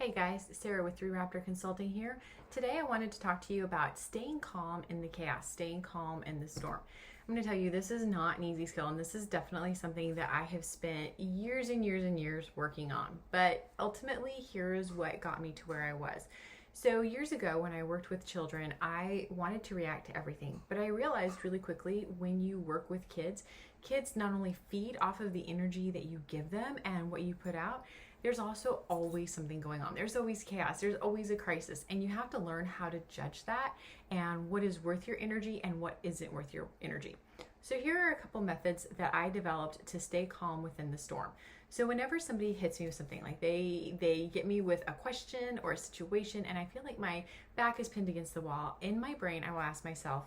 Hey guys, Sarah with 3 Raptor Consulting here. Today I wanted to talk to you about staying calm in the chaos, staying calm in the storm. I'm going to tell you this is not an easy skill, and this is definitely something that I have spent years and years and years working on. But ultimately, here's what got me to where I was. So years ago when I worked with children, I wanted to react to everything, but I realized really quickly when you work with kids, kids not only feed off of the energy that you give them and what you put out, there's also always something going on. There's always chaos. There's always a crisis. And you have to learn how to judge that and what is worth your energy and what isn't worth your energy. So here are a couple methods that I developed to stay calm within the storm. So whenever somebody hits me with something, like they get me with a question or a situation and I feel like my back is pinned against the wall, in my brain I will ask myself,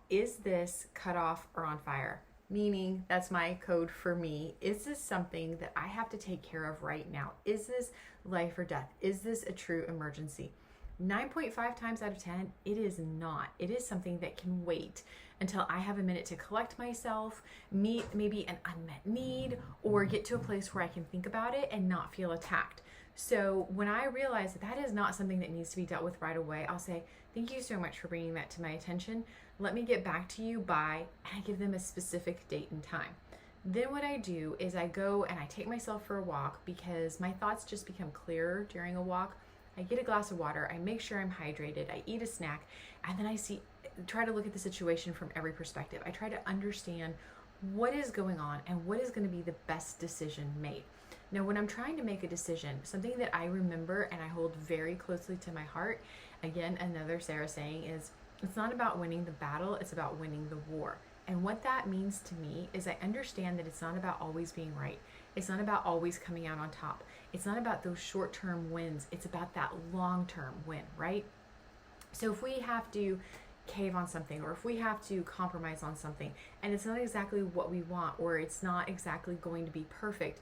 is this cut off or on fire? Meaning, that's my code for me. Is this something that I have to take care of right now? Is this life or death? Is this a true emergency? 9.5 times out of 10, it is not. It is something that can wait until I have a minute to collect myself, meet maybe an unmet need, or get to a place where I can think about it and not feel attacked. So when I realize that that is not something that needs to be dealt with right away, I'll say, thank you so much for bringing that to my attention. Let me get back to you by, and I give them a specific date and time. Then what I do is I go and I take myself for a walk because my thoughts just become clearer during a walk. I get a glass of water, I make sure I'm hydrated, I eat a snack, and then try to look at the situation from every perspective. I try to understand what is going on and what is going to be the best decision made. Now, when I'm trying to make a decision, something that I remember and I hold very closely to my heart, again, another Sarah saying is, it's not about winning the battle, it's about winning the war. And what that means to me is I understand that it's not about always being right. It's not about always coming out on top. It's not about those short-term wins. It's about that long-term win, right? So if we have to cave on something, or if we have to compromise on something, and it's not exactly what we want, or it's not exactly going to be perfect,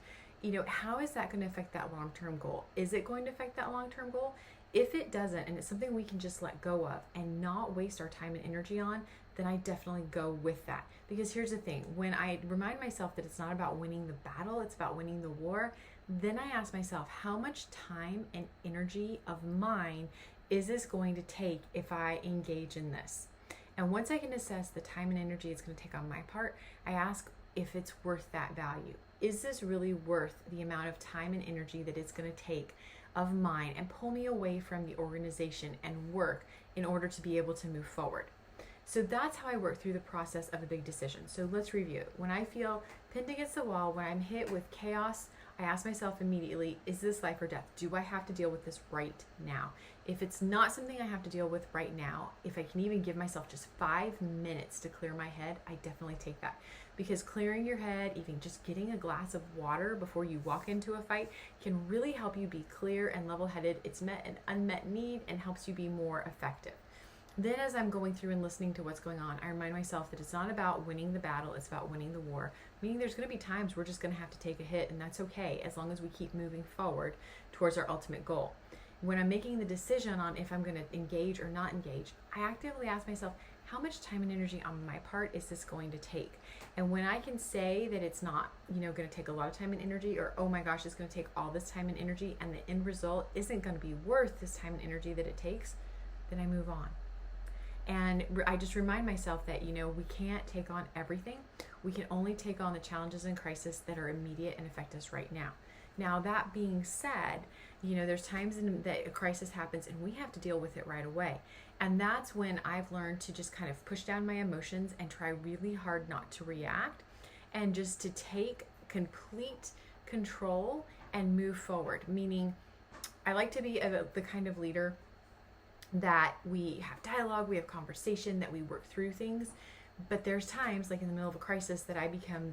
how is that going to affect that long-term goal? Is it going to affect that long-term goal? If it doesn't, and it's something we can just let go of and not waste our time and energy on, then I definitely go with that. Because here's the thing, when I remind myself that it's not about winning the battle, it's about winning the war, then I ask myself, how much time and energy of mine is this going to take if I engage in this? And once I can assess the time and energy it's going to take on my part, I ask if it's worth that value. Is this really worth the amount of time and energy that it's going to take of mine and pull me away from the organization and work in order to be able to move forward? So that's how I work through the process of a big decision. So let's review. When I feel pinned against the wall, when I'm hit with chaos, I ask myself immediately, is this life or death? Do I have to deal with this right now? If it's not something I have to deal with right now, if I can even give myself just 5 minutes to clear my head, I definitely take that. Because clearing your head, even just getting a glass of water before you walk into a fight, can really help you be clear and level-headed. It's met an unmet need and helps you be more effective. Then as I'm going through and listening to what's going on, I remind myself that it's not about winning the battle, it's about winning the war. Meaning there's going to be times we're just going to have to take a hit, and that's okay as long as we keep moving forward towards our ultimate goal. When I'm making the decision on if I'm going to engage or not engage, I actively ask myself, how much time and energy on my part is this going to take? And when I can say that it's not, going to take a lot of time and energy, or oh my gosh, it's going to take all this time and energy, and the end result isn't going to be worth this time and energy that it takes, then I move on. And I just remind myself that, we can't take on everything. We can only take on the challenges and crises that are immediate and affect us right now. Now, that being said, there's times that a crisis happens and we have to deal with it right away. And that's when I've learned to just kind of push down my emotions and try really hard not to react and just to take complete control and move forward. Meaning, I like to be the kind of leader that we have dialogue, we have conversation, that we work through things. But there's times, like in the middle of a crisis, that I become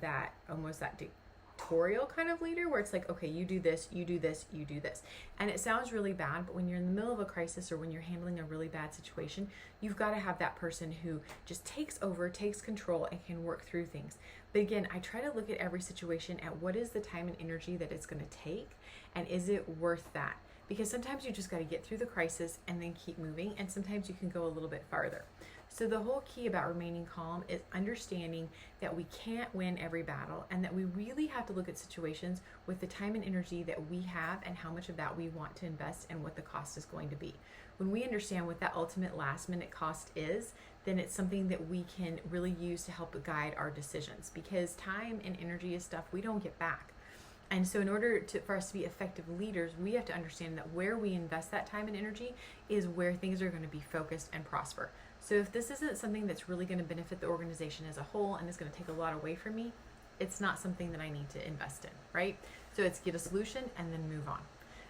almost that dictatorial kind of leader where it's like, okay, you do this, you do this, you do this. And it sounds really bad, but when you're in the middle of a crisis or when you're handling a really bad situation, you've got to have that person who just takes over, takes control, and can work through things. But again, I try to look at every situation at what is the time and energy that it's going to take, and is it worth that? Because sometimes you just got to get through the crisis and then keep moving, and sometimes you can go a little bit farther. So the whole key about remaining calm is understanding that we can't win every battle, and that we really have to look at situations with the time and energy that we have and how much of that we want to invest and what the cost is going to be. When we understand what that ultimate last minute cost is, then it's something that we can really use to help guide our decisions, because time and energy is stuff we don't get back. And so in order for us to be effective leaders, we have to understand that where we invest that time and energy is where things are going to be focused and prosper. So if this isn't something that's really going to benefit the organization as a whole and is going to take a lot away from me, it's not something that I need to invest in, right? So it's get a solution and then move on.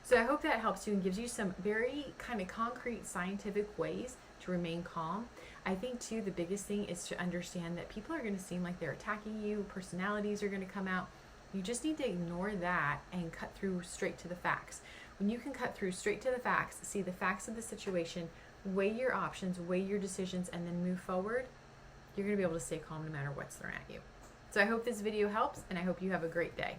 So I hope that helps you and gives you some very kind of concrete scientific ways to remain calm. I think too, the biggest thing is to understand that people are going to seem like they're attacking you, personalities are going to come out. You just need to ignore that and cut through straight to the facts. When you can cut through straight to the facts, see the facts of the situation, weigh your options, weigh your decisions, and then move forward, you're going to be able to stay calm no matter what's thrown at you. So I hope this video helps, and I hope you have a great day.